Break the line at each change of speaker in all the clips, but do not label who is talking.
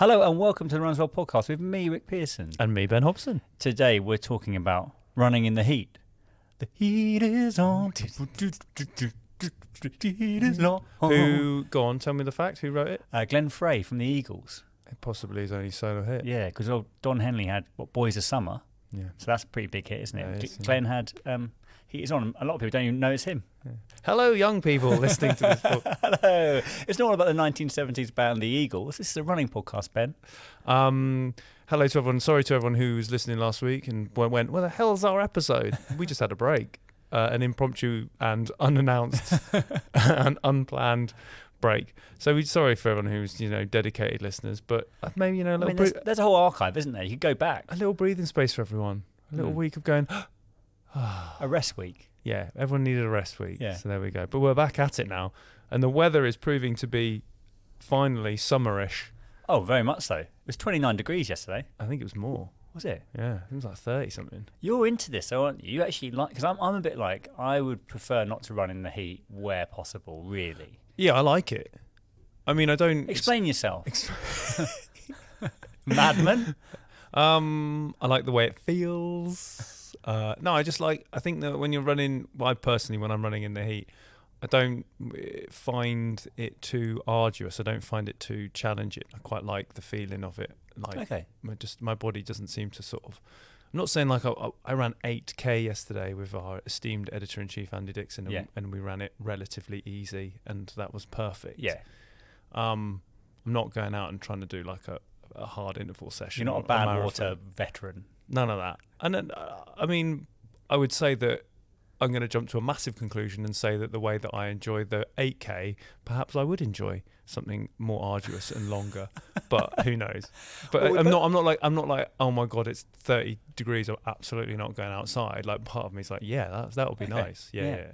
Hello and welcome to the Runs Well podcast with me, Rick Pearson.
And me, Ben Hobson.
Today we're talking about running in the heat. The heat is on. The heat is on.
Go on, tell me the fact. Who wrote it?
Glenn Frey from the Eagles.
It possibly his only solo hit.
Yeah, because Don Henley had Boys of Summer.
Yeah.
So that's a pretty big hit, isn't it?
Yeah, it is,
Glenn had Heat is on. A lot of people don't even know it's him.
Yeah. Hello, young people listening to this book.
Hello. It's not all about the 1970s band The Eagles. This is a running podcast, Ben.
Hello to everyone. Sorry to everyone who was listening last week and went, where the hell's our episode? We just had a break. An impromptu and unannounced and unplanned break. So we're sorry for everyone who's, dedicated listeners, but maybe,
there's a whole archive, isn't there? You could go back.
A little breathing space for everyone. A little week of going,
a rest week.
Yeah, everyone needed a rest week.
Yeah.
So there we go. But we're back at it now. And the weather is proving to be finally summerish.
Oh, very much so. It was 29 degrees yesterday.
I think it was more.
Was it?
Yeah, it was like 30 something.
You're into this, though, aren't you? You actually like, because I'm a bit like, I would prefer not to run in the heat where possible, really.
Yeah, I like it. I mean, I don't...
Explain yourself. Madman?
I like the way it feels. No, I think that when you're running, when I'm running in the heat, I don't find it too arduous. I don't find it too challenging. I quite like the feeling of it.
Okay.
My body doesn't seem to sort of... I'm not saying like I ran 8K yesterday with our esteemed editor-in-chief, Andy Dixon, and we ran it relatively easy, and that was perfect.
Yeah.
I'm not going out and trying to do like a hard interval session.
You're not a bad water veteran.
None of that. And then, I would say that I'm going to jump to a massive conclusion and say that the way that I enjoy the 8K, perhaps I would enjoy something more arduous and longer. But who knows? But I'm not like, oh my God, it's 30 degrees. I'm absolutely not going outside. Like part of me is like, that'll be nice. Yeah.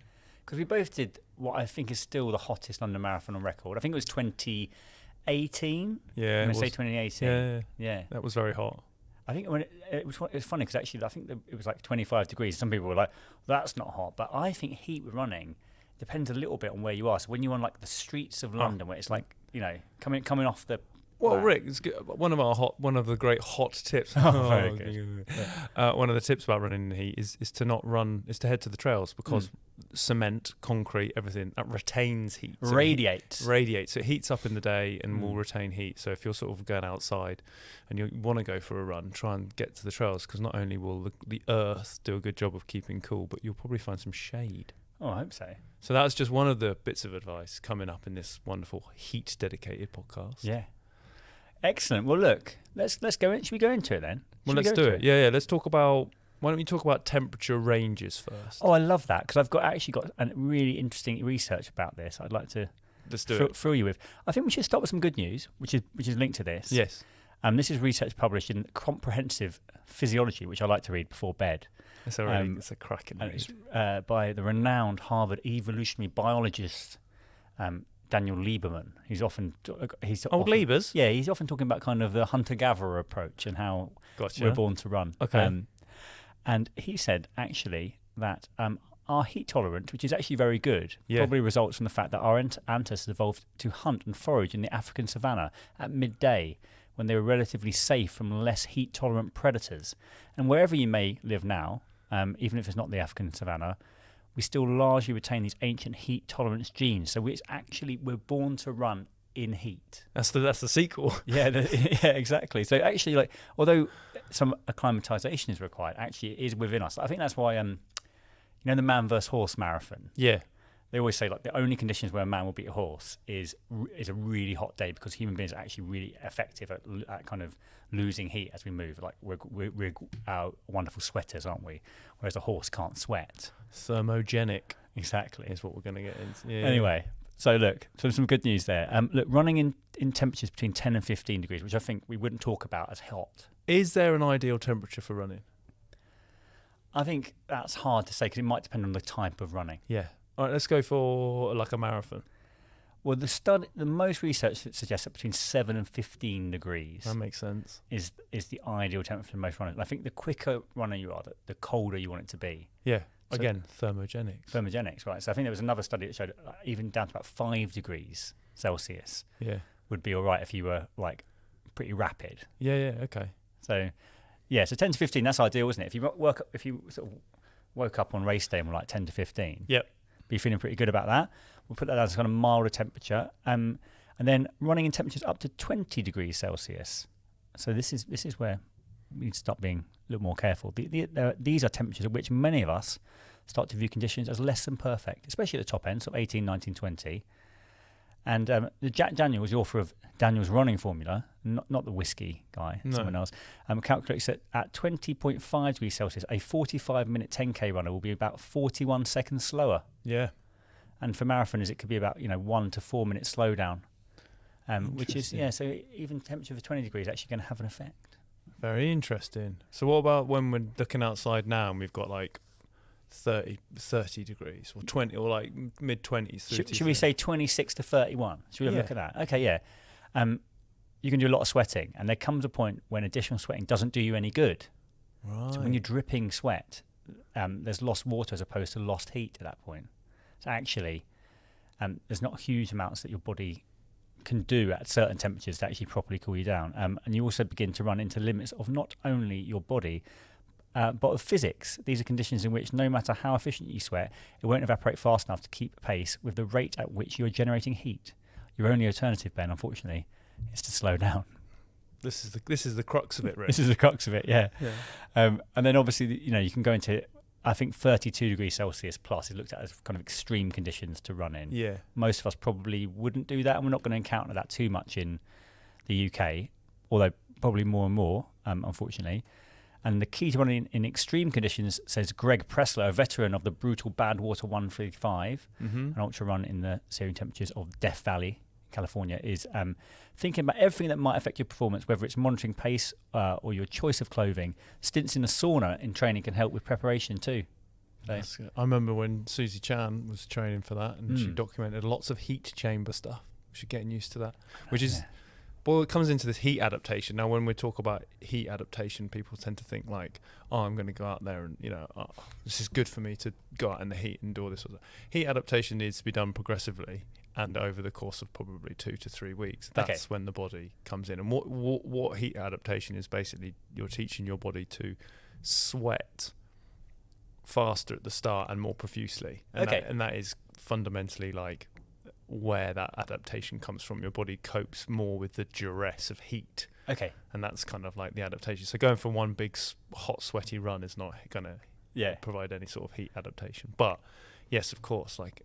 Because we both did what I think is still the hottest London Marathon on record. I think it was 2018.
Yeah.
I'm going to say 2018.
Yeah. That was very hot.
I think it was funny because actually I think it was like 25 degrees. Some people were like, that's not hot. But I think heat with running depends a little bit on where you are. So when you're on like the streets of London, where it's like, coming off the...
Well, Rick, it's one of the great hot tips.
Very good. Yeah.
One of the tips about running in the heat is to head to the trails because cement, concrete, everything that retains heat. So
radiates.
So it heats up in the day and will retain heat. So if you're sort of going outside and you want to go for a run, try and get to the trails because not only will the earth do a good job of keeping cool, but you'll probably find some shade.
Oh, I hope so.
So that's just one of the bits of advice coming up in this wonderful heat-dedicated podcast.
Yeah. Excellent. Well, look, let's go in. Should we go into it then?
Let's do it. Yeah. Let's talk about... Why don't we talk about temperature ranges first?
Oh, I love that because I've got a really interesting research about this. I'd like to thrill you with. I think we should start with some good news, which is linked to this.
Yes.
This is research published in Comprehensive Physiology, which I like to read before bed.
It's a cracking read.
It's by the renowned Harvard evolutionary biologist Daniel Lieberman. He's often
Liebers?
Yeah, he's often talking about kind of the hunter-gatherer approach and how we're born to run.
Okay.
And he said actually that our heat tolerance, which is actually very good, probably results from the fact that our ancestors evolved to hunt and forage in the African savannah at midday when they were relatively safe from less heat-tolerant predators. And wherever you may live now, even if it's not the African savannah, we still largely retain these ancient heat tolerance genes. So we're born to run in heat.
That's the sequel.
Yeah, exactly. So actually, although some acclimatization is required, actually it is within us. I think that's why, the man versus horse marathon.
Yeah.
They always say the only conditions where a man will beat a horse is a really hot day because human beings are actually really effective at kind of losing heat as we move. Like we're wonderful sweaters, aren't we? Whereas a horse can't sweat.
Thermogenic.
Exactly.
Is what we're going to get into. Yeah.
Anyway, so some good news there. Running in temperatures between 10 and 15 degrees, which I think we wouldn't talk about as hot.
Is there an ideal temperature for running?
I think that's hard to say because it might depend on the type of running.
Yeah. All right, let's go for like a marathon.
Well, the most research suggests that between 7 and 15 degrees.
That makes sense.
Is the ideal temperature for most runners. And I think the quicker runner you are, the colder you want it to be.
Yeah.
So
again, thermogenics.
Thermogenics, right. So I think there was another study that showed even down to about 5 degrees Celsius
would
be all right if you were like pretty rapid.
Yeah. Okay.
So, so 10 to 15, that's ideal, isn't it? If you sort of woke up on race day and were like 10 to 15,
Yep.
be feeling pretty good about that. We'll put that as kind of milder temperature. And then running in temperatures up to 20 degrees Celsius. So this is where we need to start being a little more careful. These are temperatures at which many of us start to view conditions as less than perfect, especially at the top end, so 18, 19, 20. And the Jack Daniels, the author of Daniel's running formula, not the whiskey guy, someone else, calculates that at 20.5 degrees Celsius, a 45-minute 10K runner will be about 41 seconds slower.
Yeah.
And for marathoners, it could be about 1 to 4 minute slowdown, which is so even temperature of 20 degrees is actually going to have an effect.
Very interesting. So what about when we're looking outside now and we've got like 30 degrees or 20 or like mid 20s?
Should we say 26 to 31? Should we have a look at that? Okay, yeah. You can do a lot of sweating, and there comes a point when additional sweating doesn't do you any good.
Right.
So when you're dripping sweat, there's lost water as opposed to lost heat at that point. So actually, there's not huge amounts that your body can do at certain temperatures to actually properly cool you down. And you also begin to run into limits of not only your body, but of physics. These are conditions in which no matter how efficient you sweat, it won't evaporate fast enough to keep pace with the rate at which you're generating heat. Your only alternative, Ben, unfortunately, is to slow down.
This is the crux of it, really.
This is the crux of it, yeah. And then obviously, you can go into, I think 32 degrees Celsius plus is looked at as kind of extreme conditions to run in.
Yeah.
Most of us probably wouldn't do that, and we're not going to encounter that too much in the UK, although probably more and more, unfortunately. And the key to running in extreme conditions, says Greg Pressler, a veteran of the brutal Badwater 135, an ultra run in the searing temperatures of Death Valley, California, is thinking about everything that might affect your performance, whether it's monitoring pace or your choice of clothing. Stints in a sauna in training can help with preparation too. So.
I remember when Susie Chan was training for that, and she documented lots of heat chamber stuff. She's getting used to that, which is... Well, it comes into this heat adaptation. Now, when we talk about heat adaptation, people tend to think like, oh, I'm going to go out there and, this is good for me to go out in the heat and do all this sort of stuff. Heat adaptation needs to be done progressively and over the course of probably 2 to 3 weeks. That's when the body comes in. And what heat adaptation is, basically you're teaching your body to sweat faster at the start and more profusely. And that is fundamentally like where that adaptation comes from. Your body copes more with the duress of heat.
Okay.
And that's kind of like the adaptation. So going for one big hot sweaty run is not going to provide any sort of heat adaptation. But yes, of course, like,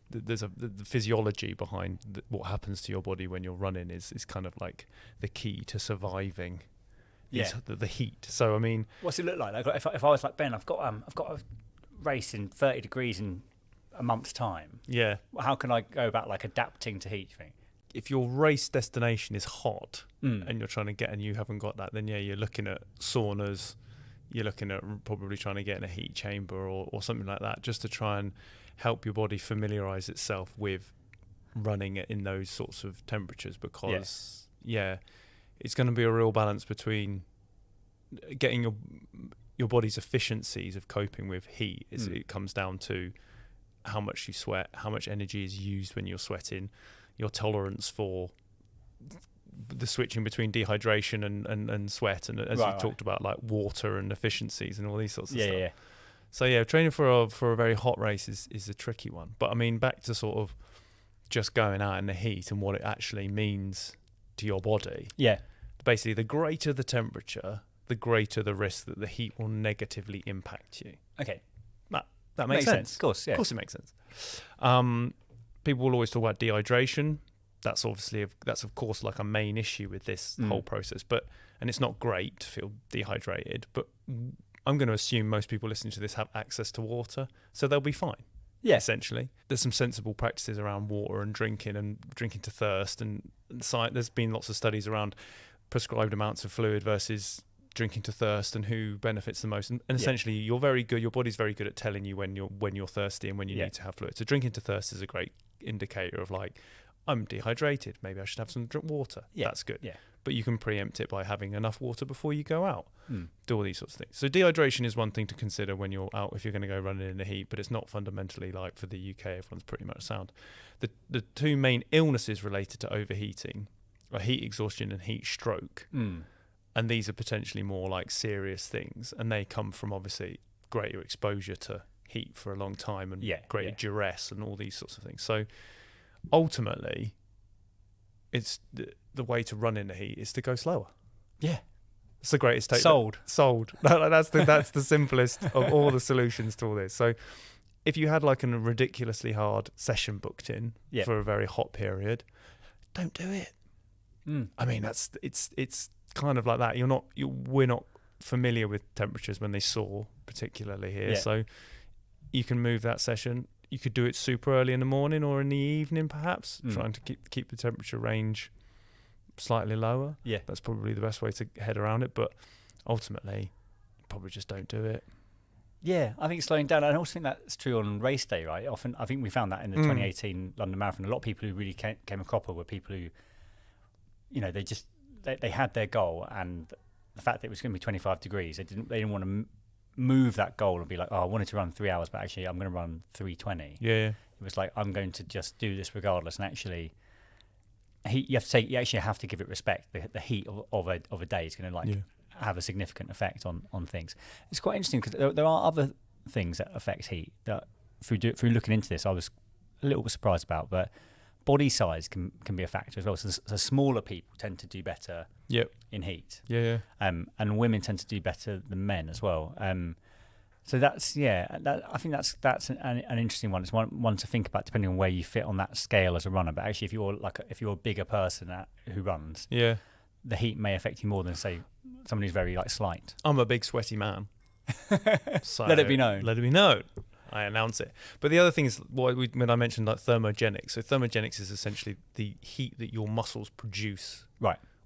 there's the physiology behind what happens to your body when you're running is kind of like the key to surviving the heat. So I mean,
what's it look like? Like if I was like, Ben, I've got a race in 30 degrees in a month's time.
Yeah.
How can I go about like adapting to heat, you think?
If your race destination is hot and you're trying to get and you haven't got that, then you're looking at saunas, you're looking at probably trying to get in a heat chamber or something like that, just to try and help your body familiarize itself with running in those sorts of temperatures, because it's going to be a real balance between getting your body's efficiencies of coping with heat. It comes down to how much you sweat, how much energy is used when you're sweating, your tolerance for the switching between dehydration and sweat, and as you talked about, like water and efficiencies and all these sorts of stuff. Yeah. So training for a very hot race is a tricky one. But I mean, back to sort of just going out in the heat and what it actually means to your body. Yeah. Basically, the greater the temperature, the greater the risk that the heat will negatively impact you.
Okay.
That makes sense.
Of course, yeah.
Of course it makes sense. People will always talk about dehydration. That's of course like a main issue with this whole process. And it's not great to feel dehydrated, but I'm going to assume most people listening to this have access to water, so they'll be fine. Yeah. Essentially. There's some sensible practices around water and drinking to thirst, and there's been lots of studies around prescribed amounts of fluid versus drinking to thirst and who benefits the most. And essentially your body's very good at telling you when you're thirsty and when you need to have fluid. So drinking to thirst is a great indicator of like, I'm dehydrated, maybe I should have some water. Yeah. That's good. Yeah. But you can preempt it by having enough water before you go out. Do all these sorts of things. So dehydration is one thing to consider when you're out, if you're going to go running in the heat, but it's not fundamentally like for the UK, everyone's pretty much sound. The two main illnesses related to overheating heat exhaustion and heat stroke. And these are potentially more like serious things, and they come from obviously greater exposure to heat for a long time and greater duress and all these sorts of things. So ultimately, it's the way to run in the heat is to go slower.
Yeah.
It's the greatest take.
Sold.
That's the simplest of all the solutions to all this. So if you had like a ridiculously hard session booked in for a very hot period, don't do it. I mean, it's kind of like that. We're not familiar with temperatures when they soar, particularly here. So you can move that session. You could do it super early in the morning or in the evening, perhaps, trying to keep the temperature range slightly lower. Yeah, that's probably the best way to head around it. But ultimately, probably just don't do it.
Yeah, I think slowing down. I also think that's true on race day, right? Often, I think we found that in the 2018 London Marathon. A lot of people who really came a cropper were people who, they had their goal, and the fact that it was going to be 25 degrees, they didn't want to move that goal and be like, oh, I wanted to run 3 hours, but actually I'm going to run 3:20.
Yeah.
It was like, I'm going to just do this regardless. And actually, you actually have to give it respect. The heat of a day is going to have a significant effect on things. It's quite interesting because there are other things that affect heat that through looking into this, I was a little bit surprised about, but body size can be a factor as well. So smaller people tend to do better in heat. And women tend to do better than men as well. So that's I think that's an interesting one. It's one to think about depending on where you fit on that scale as a runner. But actually, if you're a bigger person who runs, the heat may affect you more than say somebody who's very slight.
I'm a big sweaty man. So
let it be known.
Let it be known. I announce it. But the other thing is when I mentioned thermogenics. So thermogenics is essentially the heat that your muscles produce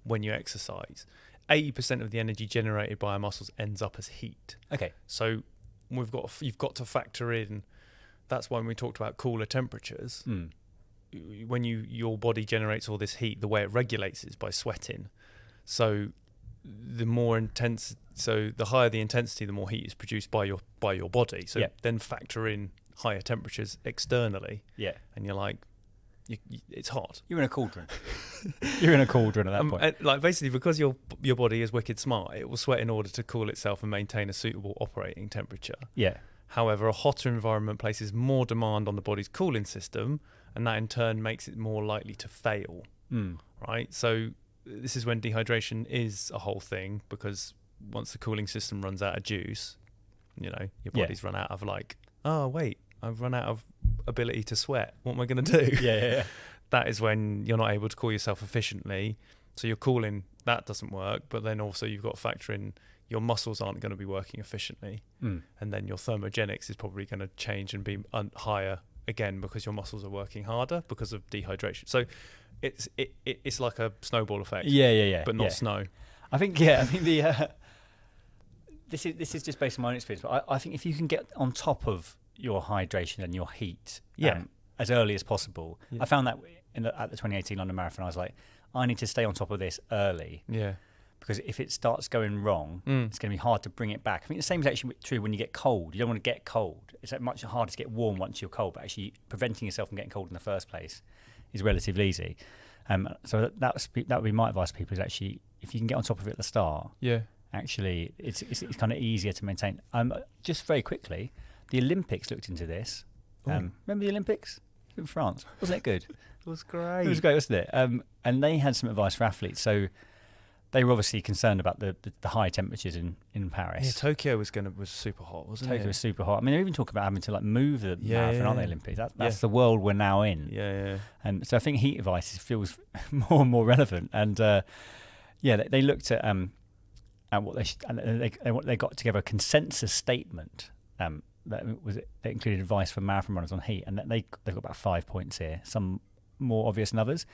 when you exercise. 80% of the energy generated by our muscles ends up as heat.
Okay.
So you've got to factor in. That's when we talked about cooler temperatures. When your body generates all this heat, the way it regulates is by sweating. So the higher the intensity, the more heat is produced by your body. So then factor in higher temperatures externally. Yeah. And you're like, it's hot.
You're in a cauldron. You're in a cauldron at that point.
Basically, because your body is wicked smart, it will sweat in order to cool itself and maintain a suitable operating temperature. Yeah. However, a hotter environment places more demand on the body's cooling system, and that in turn makes it more likely to fail. Right? So this is when dehydration is a whole thing, because once the cooling system runs out of juice, your body's run out of I've run out of ability to sweat. What am I going to do? Yeah. That is when you're not able to cool yourself efficiently. So your cooling, that doesn't work. But then also you've got to factor in your muscles aren't going to be working efficiently. And then your thermogenics is probably going to change and be higher again because your muscles are working harder because of dehydration. So it's like a snowball effect. Yeah. But not snow.
I think the this is just based on my own experience. But I think if you can get on top of your hydration and your heat as early as possible. I found that at the 2018 London Marathon, I was like, I need to stay on top of this early. Yeah. Because if it starts going wrong, it's going to be hard to bring it back. I think the same is actually true when you get cold. You don't want to get cold. It's much harder to get warm once you're cold, but actually preventing yourself from getting cold in the first place is relatively easy. So that would be my advice to people, is actually, if you can get on top of it at the start, actually it's kind of easier to maintain. Just very quickly, the Olympics looked into this. Remember the Olympics in France? Wasn't it good?
It was great.
It was great, wasn't it? And they had some advice for athletes. So they were obviously concerned about the high temperatures in Paris.
Yeah, Tokyo was super hot, wasn't it?
Tokyo was super hot. I mean, they're even talking about having to move the marathon, aren't they, Olympics? That's the world we're now in. Yeah. And so I think heat advice feels more and more relevant. And they looked at what they should, and they got together a consensus statement. That included advice for marathon runners on heat, and they've got about 5 points here, some more obvious than others.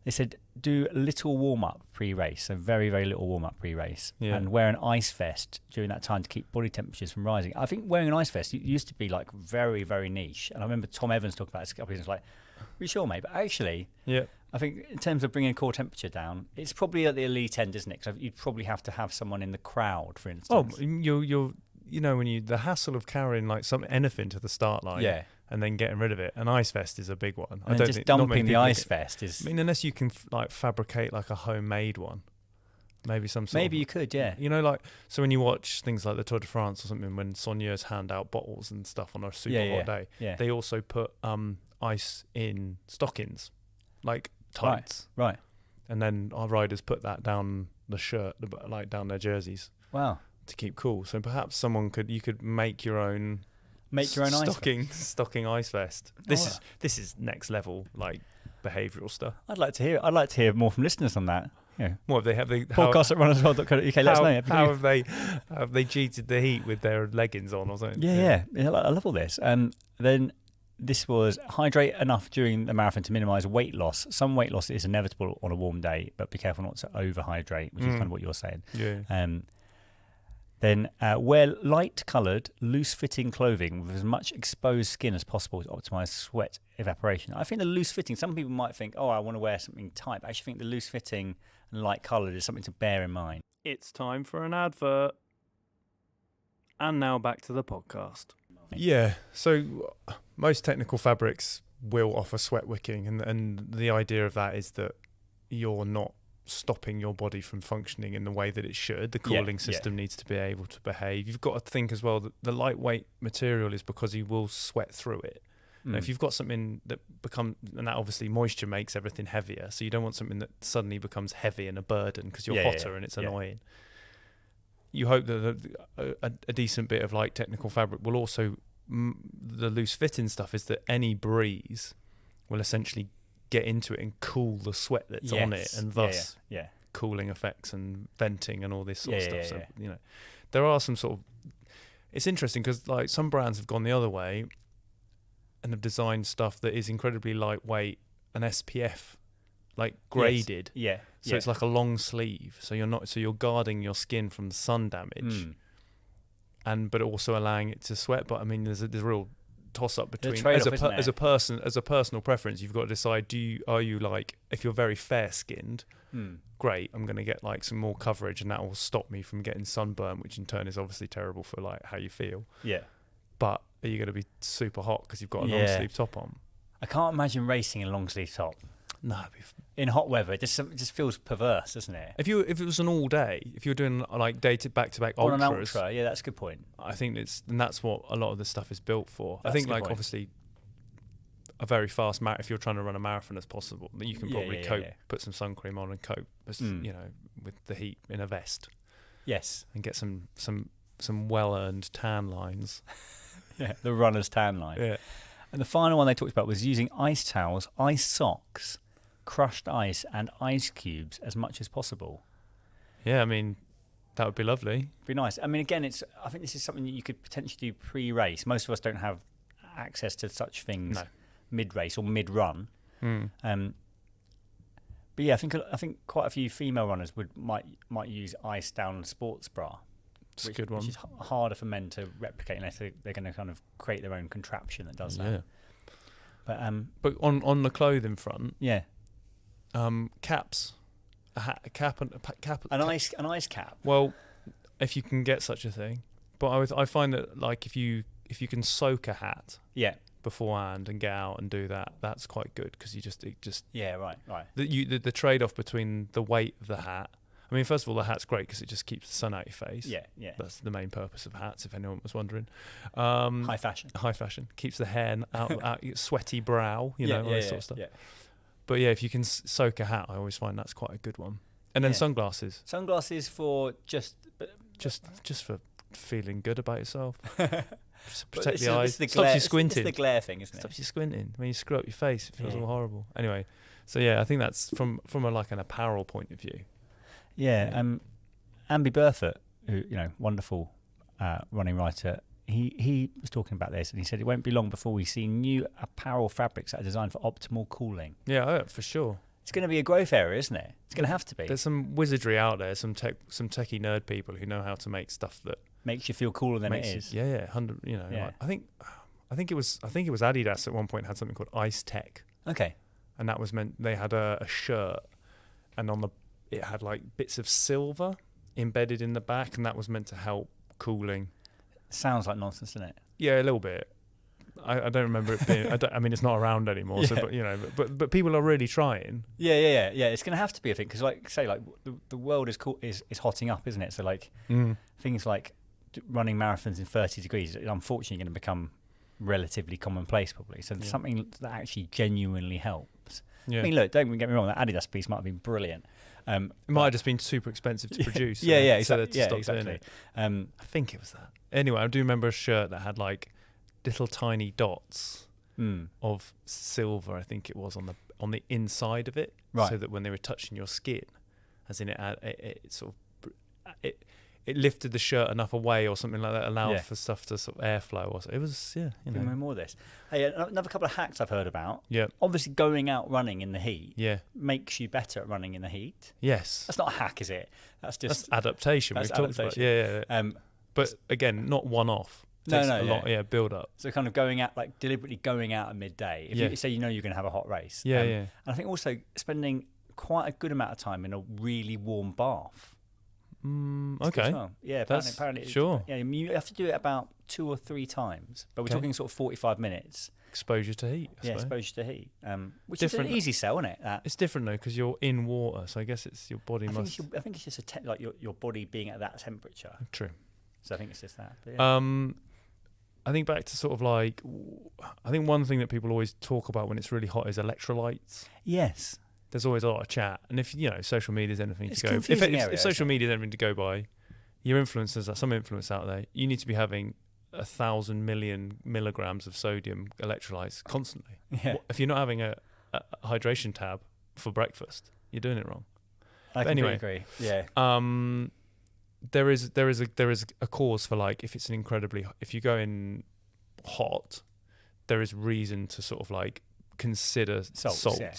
They said do little warm-up pre-race, so very, very little warm-up pre-race, and wear an ice vest during that time to keep body temperatures from rising. I think wearing an ice vest used to be very, very niche, and I remember Tom Evans talking about this a couple of years ago. Like, are you sure, mate? But actually, I think in terms of bringing core temperature down, it's probably at the elite end, isn't it? Because you'd probably have to have someone in the crowd, for instance.
Oh, you're when the hassle of carrying anything to the start line, and then getting rid of it. An ice vest is a big one.
And just dumping the ice vest is.
I mean, unless you can fabricate like a homemade one, maybe some sort.
Maybe you could, yeah.
You know, like so when you watch things like the Tour de France or something, when soigneurs hand out bottles and stuff on a super hot day, they also put ice in stockings, like tights.
Right.
And then our riders put that down the shirt, like down their jerseys.
Wow.
To keep cool. So perhaps you could make your own stocking ice vest. This is next level like behavioural stuff.
I'd like to hear more from listeners on that. Yeah.
What have they
podcast at runnersworld.co.uk. Let us know.
How have they cheated the heat with their leggings on or something?
Yeah. I love all this. Then this was hydrate enough during the marathon to minimise weight loss. Some weight loss is inevitable on a warm day, but be careful not to overhydrate, which is kind of what you're saying.
Yeah.
Then wear light-coloured, loose-fitting clothing with as much exposed skin as possible to optimise sweat evaporation. I think the loose-fitting, some people might think, I want to wear something tight. But I actually think the loose-fitting and light-coloured is something to bear in mind.
It's time for an advert. And now back to the podcast. Yeah, so most technical fabrics will offer sweat wicking, and the idea of that is that you're not stopping your body from functioning in the way that it should. The cooling system needs to be able to behave. You've got to think as well that the lightweight material is because you will sweat through it. Now, if you've got something that and that obviously moisture makes everything heavier, so you don't want something that suddenly becomes heavy and a burden because you're hotter and it's annoying. You hope that a decent bit of like technical fabric will also, the loose fitting stuff is that any breeze will essentially get into it and cool the sweat that's on it, and thus cooling effects and venting and all this sort of stuff. So you know, there are some sort of. It's interesting because like some brands have gone the other way, and have designed stuff that is incredibly lightweight and SPF, like graded. So it's like a long sleeve, so you're guarding your skin from the sun damage, but also allowing it to sweat. But I mean, there's a real toss up between as a personal preference. You've got to decide: are you like, if you're very fair skinned, great, I'm going to get like some more coverage, and that will stop me from getting sunburn, which in turn is obviously terrible for like how you feel. But are you going to be super hot because you've got a long sleeve top on?
I can't imagine racing in a long sleeve top.
No,
in hot weather, it just feels perverse, doesn't it?
If it was an all day, if you're doing like back to back ultras,
on an ultra, that's a good point.
I think that's what a lot of the stuff is built for. I think like obviously a very fast if you're trying to run a marathon as possible, then you can probably cope, put some sun cream on and cope, you know, with the heat in a vest.
Yes,
and get some well earned tan lines.
The runner's tan line.
Yeah.
And the final one they talked about was using ice towels, ice socks, crushed ice and ice cubes as much as possible.
Yeah, I mean, that would be lovely.
Be nice. I mean, again, I think this is something that you could potentially do pre-race. Most of us don't have access to such things mid-race or mid-run. But yeah, I think quite a few female runners might use ice down sports bra.
It's a good one.
Which is harder for men to replicate unless they're going to kind of create their own contraption that does that.
But on the clothing front, caps, a cap,
an ice cap.
Well, if you can get such a thing, but I find that like if you can soak a hat, beforehand and get out and do that, that's quite good because it just
right.
The trade off between the weight of the hat. I mean, first of all, the hat's great because it just keeps the sun out your face.
Yeah.
That's the main purpose of hats, if anyone was wondering.
High fashion.
Keeps the hair out your sweaty brow, all this sort of stuff. But yeah, if you can soak a hat, I always find that's quite a good one. And then sunglasses.
Sunglasses for just
for feeling good about yourself. Protect the
eyes.
Stops you squinting.
It's the glare thing, isn't it?
Stops you squinting. When you screw up your face, it feels all horrible. Anyway, so yeah, I think that's from an apparel point of view.
Yeah, Amby Burfoot, who wonderful running writer, he was talking about this, and he said it won't be long before we see new apparel fabrics that are designed for optimal cooling.
Yeah, for sure.
It's going to be a growth area, isn't it? It's going to have to be.
There's some wizardry out there, some techie nerd people who know how to make stuff that
makes you feel cooler than it is.
Yeah, 100. Like, I think it was Adidas at one point had something called Ice Tech.
Okay.
And that was meant they had a shirt, and it had like bits of silver embedded in the back, and that was meant to help cooling.
Sounds like nonsense, doesn't it?
Yeah, a little bit. I don't remember it being. I mean, it's not around anymore.
Yeah.
So, but but people are really trying.
Yeah. It's going to have to be a thing because, like, say, like the world is hotting up, isn't it? So, like, things like running marathons in 30 degrees, unfortunately, going to become relatively commonplace, probably. So, something that actually genuinely helps. Yeah. I mean, look, don't get me wrong. That Adidas piece might have been brilliant.
It might have just been super expensive to produce.
Exactly.
I think it was that. Anyway, I do remember a shirt that had like little tiny dots of silver. I think it was on the inside of it,
right?
So that when they were touching your skin, as in it lifted the shirt enough away or something like that, allowed for stuff to sort of airflow. Or so. It was
more of this. Hey, another couple of hacks I've heard about.
Yeah.
Obviously, going out running in the heat.
Yeah.
Makes you better at running in the heat.
Yes.
That's not a hack, is it? That's
adaptation.
That's
we've talked about. Yeah. But again, not one off. Takes a lot. Yeah. Build up.
So kind of going out, like deliberately going out at midday. If you say you're going to have a hot race.
Yeah.
And I think also spending quite a good amount of time in a really warm bath.
Okay.
Well. Yeah, apparently
sure.
Yeah, you have to do it about 2 or 3 times, but we're talking sort of 45 minutes.
Exposure to heat.
Exposure to heat, which
different.
is an easy sell, isn't it?
It's different though because you're in water, so I guess it's your body
I think it's just like your body being at that temperature.
True.
So I think it's just that. But yeah.
I think back to sort of like, I think one thing that people always talk about when it's really hot is electrolytes.
Yes.
There's always a lot of chat, and if social media is anything
it's
to go,
if
social media is anything to go by, your influencers, some influencers out there, you need to be having 1,000 million milligrams of sodium electrolytes constantly.
Yeah.
If you're not having a hydration tab for breakfast, you're doing it wrong.
I completely agree. Yeah.
There is a cause for, like, if you go in hot, there is reason to sort of like consider salts.
Yeah.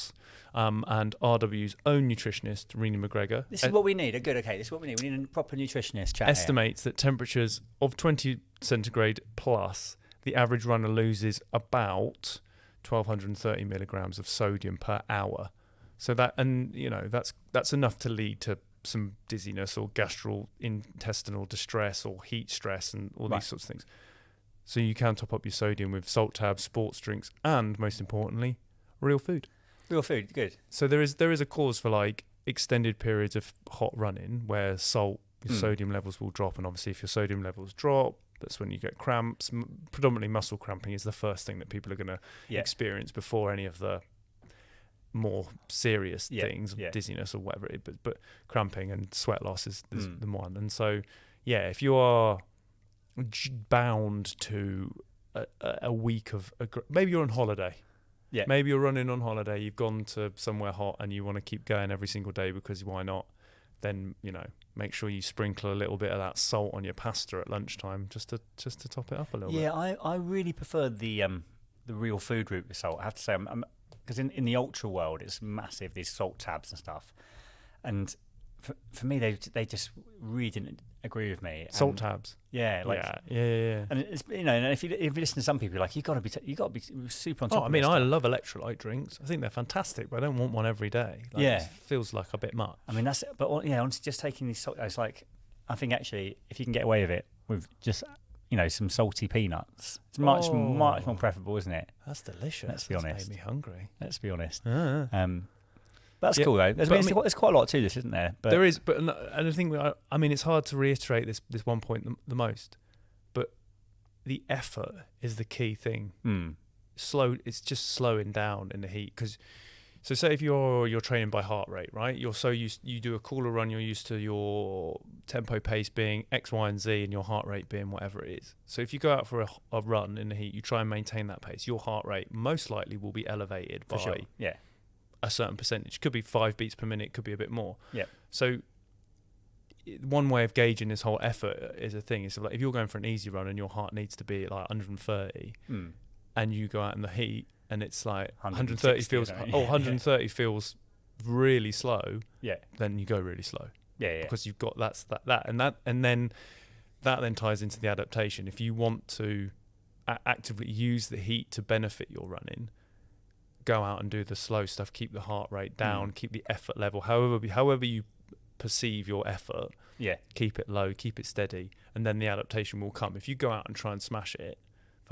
And RW's own nutritionist, Rena McGregor.
This is what we need. This is what we need. We need a proper nutritionist chat.
Estimates that temperatures of 20 centigrade plus, the average runner loses about 1,230 milligrams of sodium per hour. So that's enough to lead to some dizziness or gastrointestinal distress or heat stress and all these sorts of things. So you can top up your sodium with salt tabs, sports drinks, and most importantly, real food.
Real food, good.
So there is a cause for like extended periods of hot running where your sodium levels will drop, and obviously if your sodium levels drop, that's when you get cramps. Predominantly muscle cramping is the first thing that people are going to experience before any of the more serious things, dizziness or whatever it is. But cramping and sweat loss is the one. And so, if you are bound to a week of maybe you're on holiday. Yeah. Maybe you're running on holiday, you've gone to somewhere hot and you want to keep going every single day because why not? Then, make sure you sprinkle a little bit of that salt on your pasta at lunchtime just to top it up a little bit.
Yeah, I really prefer the real food route with salt. I have to say, because in the ultra world, it's massive, these salt tabs and stuff. And for me, they just really didn't agree with me.
Salt tabs.
Yeah,
yeah.
And it's and if you listen to some people, like you got to be super on top.
I mean, I love electrolyte drinks. I think they're fantastic, but I don't want one every day. It feels like a bit much.
I mean, that's it. But honestly, just taking these salt, it's like I think actually, if you can get away with it with just some salty peanuts, it's much more preferable, isn't it?
That's delicious.
Let's be honest.
That's made me hungry.
Let's be honest. That's cool though. There's quite a lot to this, isn't there? But
there is, but I think it's hard to reiterate this one point the most. But the effort is the key thing. It's just slowing down in the heat because. So say if you're training by heart rate, right? You're so used, you do a cooler run, you're used to your tempo pace being X, Y, and Z, and your heart rate being whatever it is. So if you go out for a run in the heat, you try and maintain that pace. Your heart rate most likely will be elevated by a certain percentage. Could be 5 beats per minute, could be a bit more.
Yeah.
So one way of gauging this whole effort is a thing. Is like if you're going for an easy run and your heart needs to be at like 130, and you go out in the heat. And it's like 130 feels 130 feels really slow. Yeah. Then you go really slow.
Yeah.
Because you've got and then that ties into the adaptation. If you want to actively use the heat to benefit your running, go out and do the slow stuff. Keep the heart rate down. Keep the effort level. However you perceive your effort. Yeah. Keep it low. Keep it steady, and then the adaptation will come. If you go out and try and smash it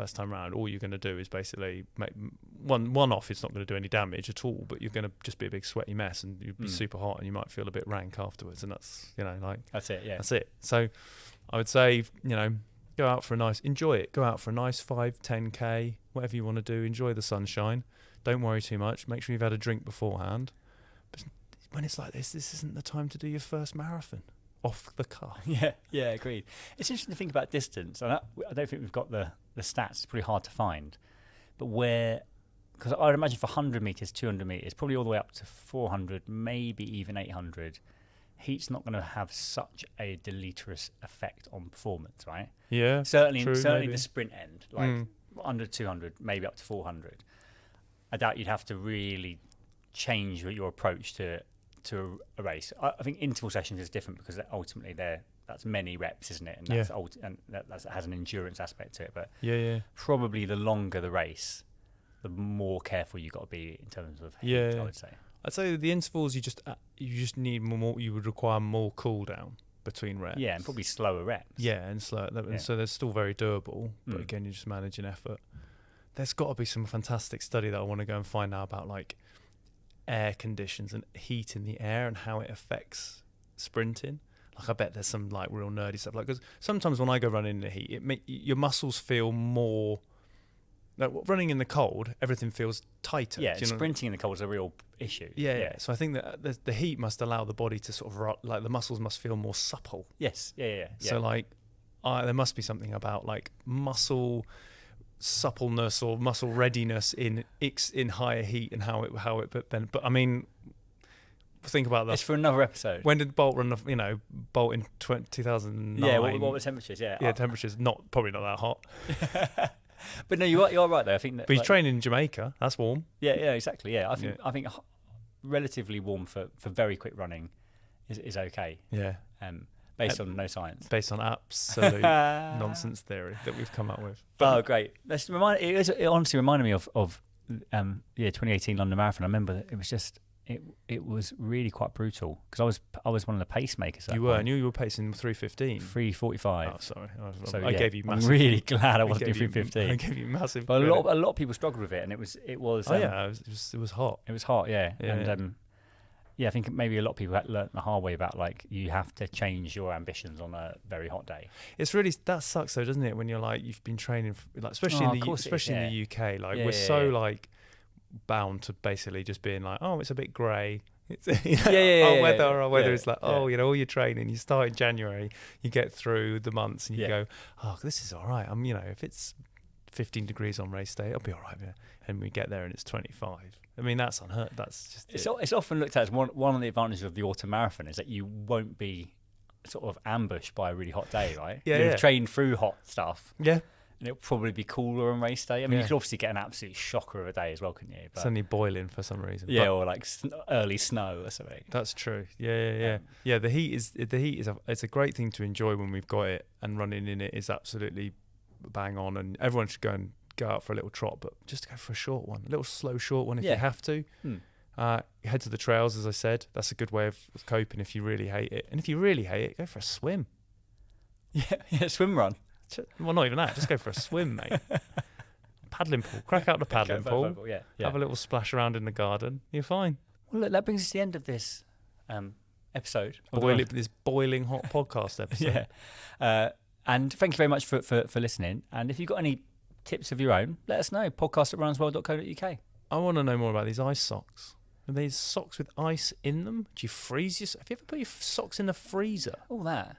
first time round, all you're going to do is basically make one off. It's not going to do any damage at all, but you're going to just be a big sweaty mess, and you'll be super hot, and you might feel a bit rank afterwards. And that's,
that's it. Yeah,
that's it. So I would say, go out for enjoy it. Go out for a nice 5, 10K, whatever you want to do. Enjoy the sunshine. Don't worry too much. Make sure you've had a drink beforehand. But when it's like this isn't the time to do your first marathon. Off the cuff.
Yeah, agreed. It's interesting to think about distance. I don't think we've got the stats. It's pretty hard to find. But because I'd imagine for 100 metres, 200 metres, probably all the way up to 400, maybe even 800, heat's not going to have such a deleterious effect on performance, right?
Yeah,
certainly
maybe.
The sprint end, like under 200, maybe up to 400. I doubt you'd have to really change your approach to a race. I think interval sessions is different because ultimately that's many reps, isn't it? And that has an endurance aspect to it. But probably the longer the race, the more careful you got to be in terms of heat, I would say.
I'd say the intervals you just need more. You would require more cool down between reps.
Yeah, and probably slower reps.
Yeah, and slow. And so they're still very doable, but again, you're just managing effort. There's got to be some fantastic study that I want to go and find out about, like air conditions and heat in the air and how it affects sprinting. Like, I bet there's some like real nerdy stuff. Like, because sometimes when I go running in the heat, your muscles feel more. Like, running in the cold, everything feels tighter.
Yeah, sprinting in the cold is a real issue.
Yeah. So I think that the heat must allow the body to sort of, like, the muscles must feel more supple.
Yes. Yeah.
So like, there must be something about like muscle suppleness or muscle readiness in higher heat and how it but I mean, think about that.
It's for another episode.
When did Bolt run? Bolt in 2009.
Yeah, what were temperatures? Yeah,
temperatures probably not that hot.
But no, you're right though. I think that,
but he's training in Jamaica. That's warm.
Yeah, exactly. Yeah, I think relatively warm for very quick running is okay.
Yeah.
Based on no science.
Based on absolute nonsense theory that we've come up with.
But great. It honestly reminded me of 2018 London Marathon. I remember that it was just it was really quite brutal because I was one of the pacemakers.
You were. I knew you were pacing 3:15.
3:45.
Oh, sorry.
I gave you massive. I'm really glad I wasn't doing 3:15.
I gave you massive.
But a lot of people struggled with it, and it was.
It was hot.
It was hot, yeah. And I think maybe a lot of people learned the hard way about, like, you have to change your ambitions on a very hot day.
It's really, that sucks though, doesn't it? When you're like, you've been training, like, especially in the UK, like we're like bound to basically just being like, oh, it's a bit grey. Our weather is like, all your training, you start in January, you get through the months and you go, oh, this is all right. If it's 15 degrees on race day, I'll be all right. Yeah. And we get there and it's 25. I mean, that's unheard. That's just
it's often looked at as one of the advantages of the autumn marathon is that you won't be sort of ambushed by a really hot day, right? You've trained through hot stuff.
Yeah.
And it'll probably be cooler on race day. I mean, you could obviously get an absolute shocker of a day as well, couldn't you?
But it's only boiling for some reason.
Yeah, or like early snow or something.
That's true. Yeah. The heat is it's a great thing to enjoy when we've got it, and running in it is absolutely bang on. And everyone should go out for a little trot, but just go for a short one, a little slow short one if you have to. Head to the trails, as I said. That's a good way of coping if you really hate it. And if you really hate it, go for a swim.
Yeah, swim run.
Well, not even that. Just go for a swim, mate. Paddling pool. Crack out the paddling pool. Yeah. Have a little splash around in the garden. You're fine.
Well, look, that brings us to the end of this episode.
This boiling hot podcast episode.
And thank you very much for listening. And if you've got any tips of your own, let us know. podcast@runasworld.co.uk. I
want to know more about these ice socks. Are these socks with ice in them? Do you freeze your... Have you ever put your socks in the freezer?
All that.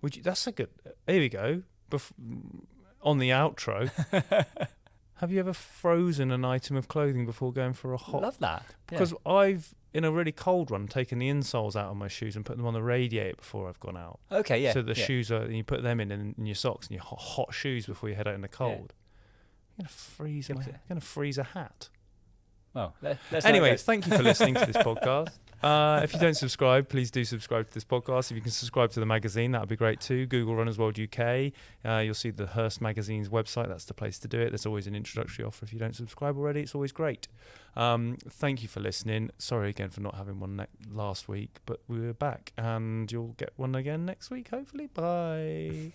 Would you? That's a good... Here we go. On the outro. Have you ever frozen an item of clothing before going for a hot...
Love that.
Because I've, in a really cold run, taken the insoles out of my shoes and put them on the radiator before I've gone out.
Okay, yeah.
So the shoes are... And you put them in your socks and your hot shoes before you head out in the cold. I'm going to freeze a hat.
Well,
anyways, thank you for listening to this podcast. If you don't subscribe, please do subscribe to this podcast. If you can subscribe to the magazine, that would be great too. Google Runners World UK. You'll see the Hearst magazine's website. That's the place to do it. There's always an introductory offer if you don't subscribe already. It's always great. Thank you for listening. Sorry again for not having one last week, but we're back and you'll get one again next week, hopefully. Bye.